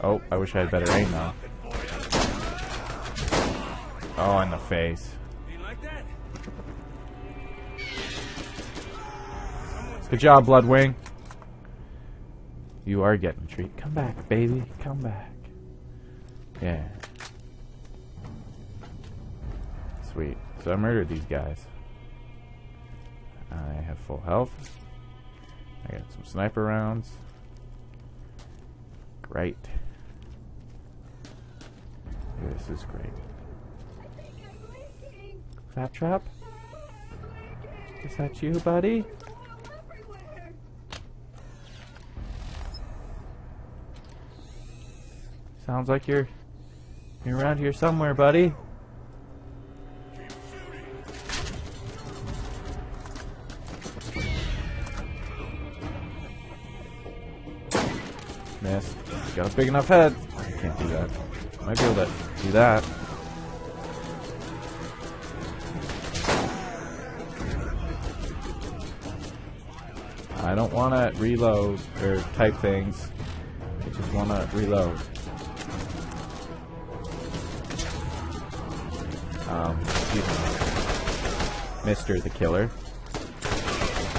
Oh, I wish I had better aim though. Oh, in the face. Good job, Bloodwing. You are getting a treat. Come back, baby. Come back. Yeah. Sweet. So I murdered these guys. I have full health. I got some sniper rounds. Great. This is great. Claptrap? Is that you, buddy? Sounds like you're around here somewhere, buddy. Miss. Got a big enough head. I can't do that. Might be able to do that. I don't want to reload or type things. I just want to reload. Excuse me. Mr. the Killer.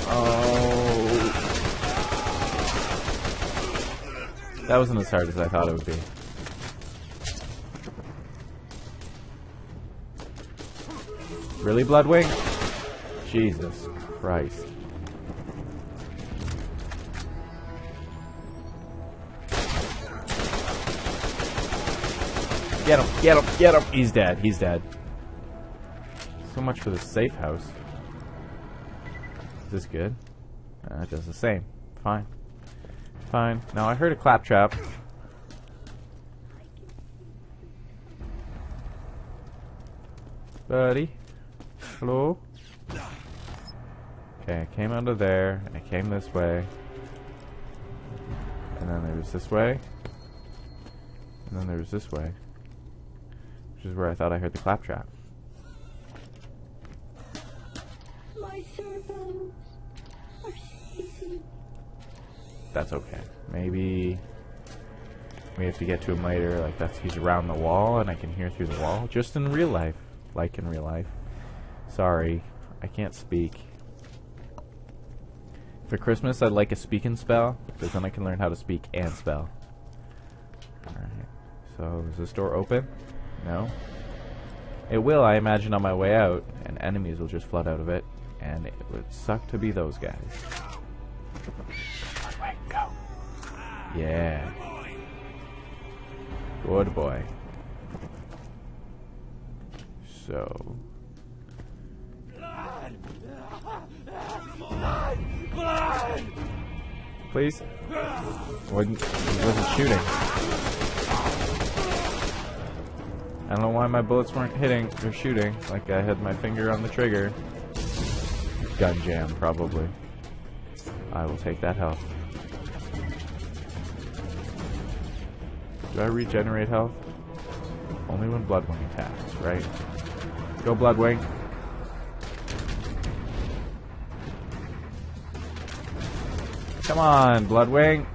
Oh. That wasn't as hard as I thought it would be. Really, Bloodwing? Jesus Christ. Get him, get him, get him! He's dead, he's dead. So much for the safe house. Is this good? It does the same. Fine. Fine. Now I heard a claptrap. Buddy. Hello? Okay, I came out of there, and I came this way. And then there was this way. And then there was this way. Which is where I thought I heard the claptrap. My servos are ceasing. That's okay. Maybe we have to get to him later. Like he's around the wall and I can hear through the wall. Just in real life. Like in real life. Sorry, I can't speak. For Christmas, I'd like a speak and spell, because then I can learn how to speak and spell. Alright. So, is this door open? No. It will, I imagine, on my way out, and enemies will just flood out of it, and it would suck to be those guys. Wait, go. Yeah. Good boy. So... Please? Wasn't shooting. I don't know why my bullets weren't hitting or shooting. Like I had my finger on the trigger. Gun jam, probably. I will take that health. Do I regenerate health? Only when Bloodwing attacks, right? Go, Bloodwing. Come on, Bloodwing.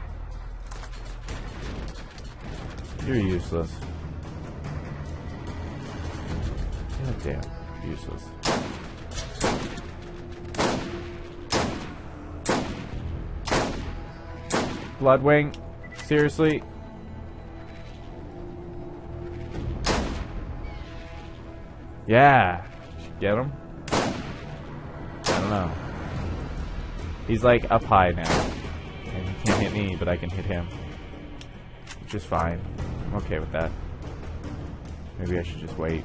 You're useless. God damn, useless. Bloodwing, seriously? Yeah. Get him? I don't know. He's like up high now. And he can't hit me, but I can hit him. Which is fine. I'm okay with that. Maybe I should just wait.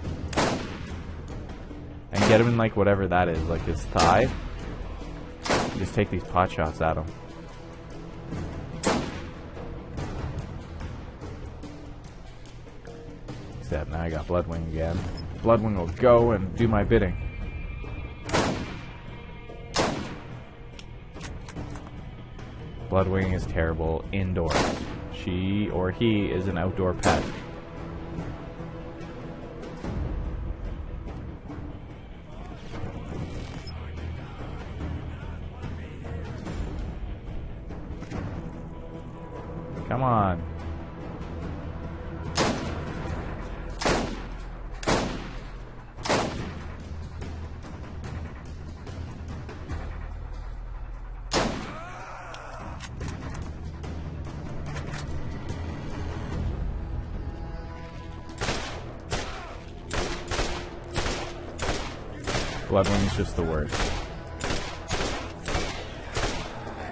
And get him in like whatever that is, like his thigh. Just take these pot shots at him. Except now I got Bloodwing again. Bloodwing will go and do my bidding. Bloodwing is terrible indoors. She or he is an outdoor pet. Come on. Bloodwing's just the worst.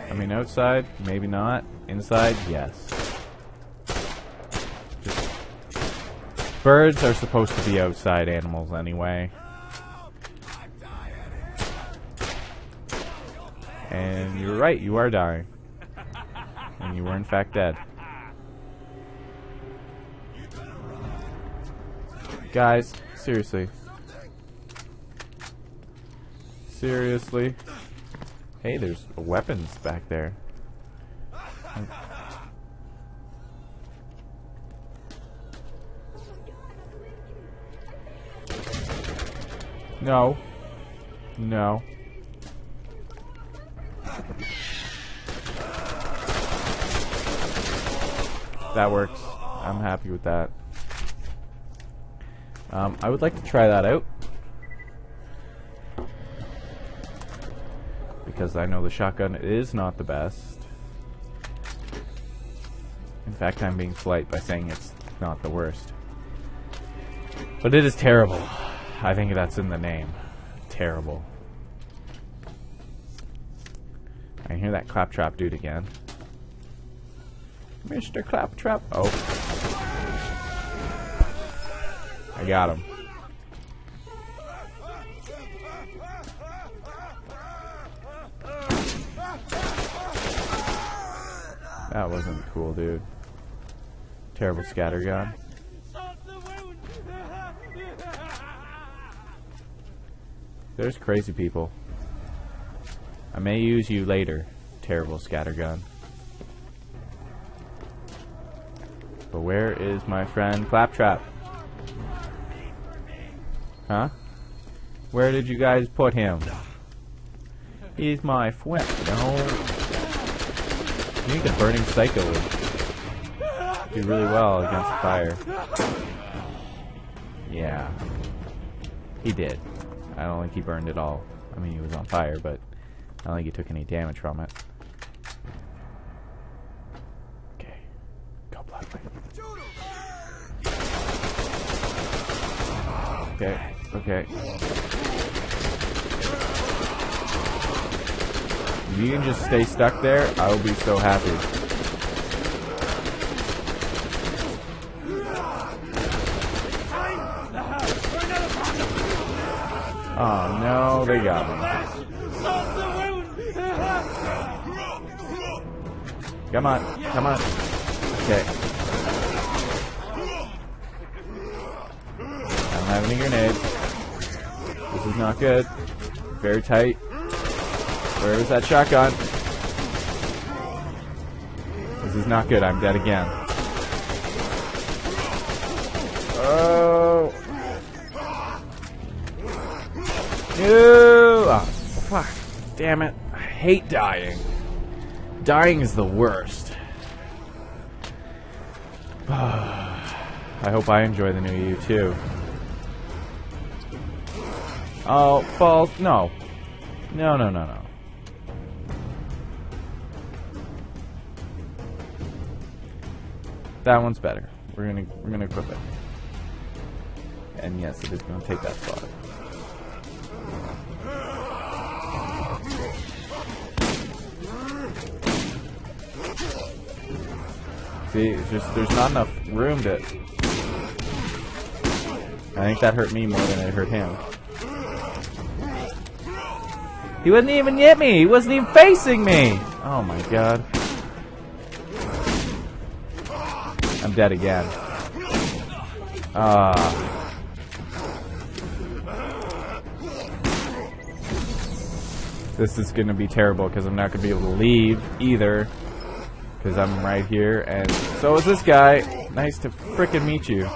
I mean, outside, maybe not. Inside, yes. Birds are supposed to be outside animals anyway. And you're right, you are dying. And you were in fact dead. Guys, seriously. Seriously. Hey, there's weapons back there. No. No. That works. I'm happy with that. I would like to try that out. Because I know the shotgun is not the best. In fact, I'm being polite by saying it's not the worst. But it is terrible. I think that's in the name. Terrible. I can hear that Claptrap dude again. Mr. Claptrap. Oh. I got him. That wasn't cool, dude. Terrible scattergun. There's crazy people. I may use you later, terrible scattergun. But where is my friend Claptrap? Huh? Where did you guys put him? He's my friend. No. I think the burning psycho would do really well against fire. Yeah. He did. I don't think he burned at all. I mean, he was on fire, but I don't think he took any damage from it. Okay. Go Bloodwing. Okay. Okay. If you can just stay stuck there, I will be so happy. Oh no, they got me. Come on, come on. Okay. I don't have any grenades. This is not good. Very tight. Where is that shotgun? This is not good. I'm dead again. Oh. No! Oh, fuck. Damn it. I hate dying. Dying is the worst. I hope I enjoy the new you too. Oh, false. No. No, no, no, no. That one's better. We're gonna equip it. And yes, it is gonna take that spot. See, it's just there's not enough room to. I think that hurt me more than it hurt him. He wouldn't even hit me. He wasn't even facing me. Oh my god. I'm dead again. This is gonna be terrible because I'm not gonna be able to leave either. Because I'm right here, and so is this guy. Nice to frickin' meet you.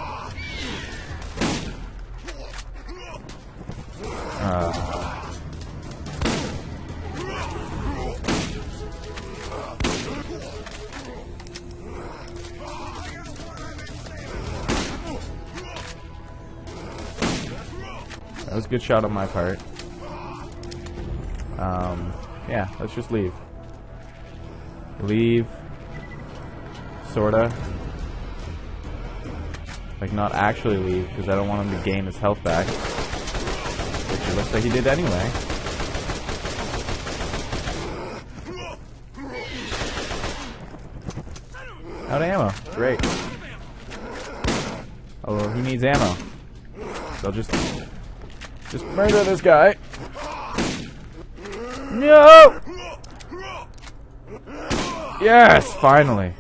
That was a good shot on my part. Yeah, let's just leave. Leave. Sorta. Like, not actually leave, because I don't want him to gain his health back. Which is looks like he did anyway. Out of ammo. Great. Oh, he needs ammo. So just murder this guy. No! Yes, finally.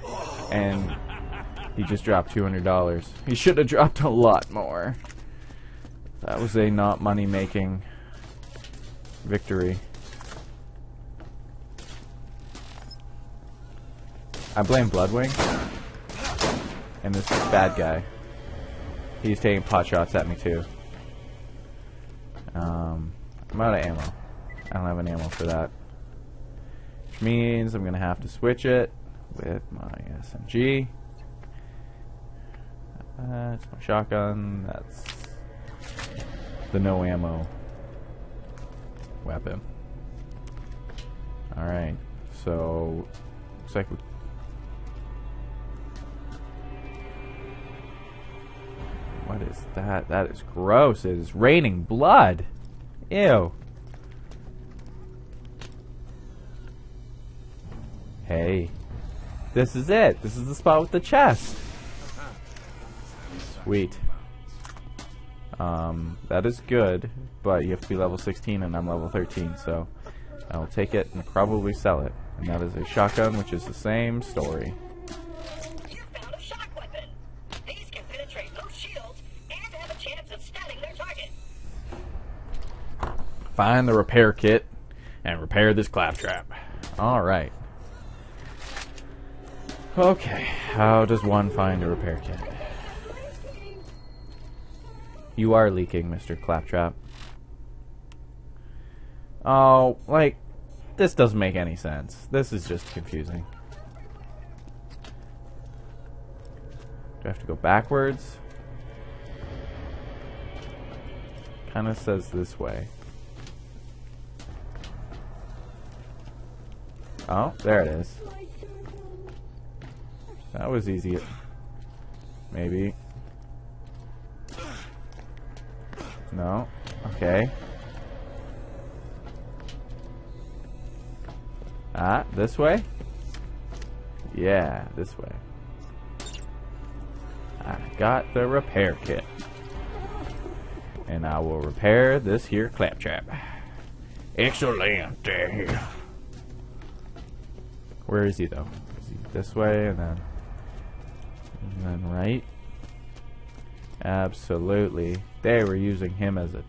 And he just dropped $200. He should have dropped a lot more. That was a not money-making victory. I blame Bloodwing and this bad guy. He's taking pot shots at me too. I'm out of ammo. I don't have any ammo for that. Which means I'm gonna have to switch it with my SMG. That's my shotgun. That's the no ammo weapon. Alright, so looks like we what is that? That is gross. It is raining blood. Ew. Hey. This is it. This is the spot with the chest. Sweet. That is good, but you have to be level 16 and I'm level 13, so I'll take it and probably sell it. And that is a shotgun, which is the same story. You found a shock weapon. These can penetrate most shields and have a chance of stunning their target. Find the repair kit and repair this claptrap. Alright. Okay, how does one find a repair kit? You are leaking, Mr. Claptrap. Oh, like, this doesn't make any sense. This is just confusing. Do I have to go backwards? Kinda says this way. Oh, there it is. That was easy. Maybe. No. Okay. Ah, this way? Yeah, this way. I got the repair kit. And I will repair this here claptrap. Excellent. Where is he though? Is he this way and then right? Absolutely. They were using him as a